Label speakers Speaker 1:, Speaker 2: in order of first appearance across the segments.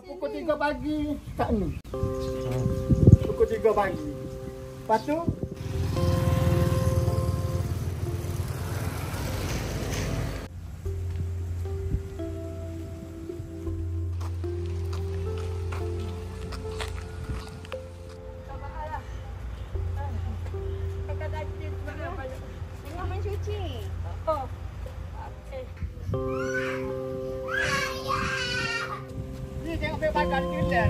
Speaker 1: Pukul 3 pagi tak ni. Pukul 3 pagi. Lepas tu ni tengok pergi bagan kita.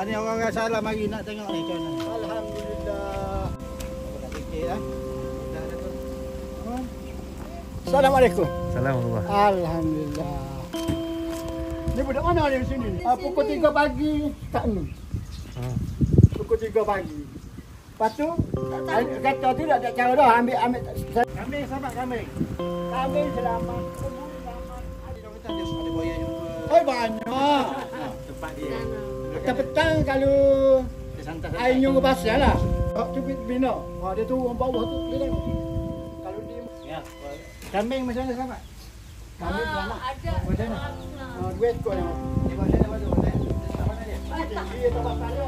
Speaker 2: Ni orang-orang salah mari nak tengok ni macam mana.
Speaker 1: Alhamdulillah.
Speaker 2: Tak fikir lah.
Speaker 1: Assalamualaikum.
Speaker 3: Assalamualaikum.
Speaker 1: Alhamdulillah. Ni budak mana ni di sini? Pukul 3 pagi tak ni. Pukul 3 pagi. Lepas tu kata tu tak cara dah ambil kambing selamat kambing. Kambing selamat.
Speaker 2: Ada buaya juga.
Speaker 1: Oh banyak.
Speaker 2: Tempat dia.
Speaker 1: Petang-petang kalau air nyung ke pasal lah. Tu bina. Dia turun bawah tu dia tengok. Kalau dia
Speaker 2: Ya. Kambing macam mana selamat?
Speaker 1: kambing selamat.
Speaker 4: Ada.
Speaker 1: Macam mana? Dua ekor yang.
Speaker 2: Dia macam mana tu? Mana dia?
Speaker 1: Dia tempat saya.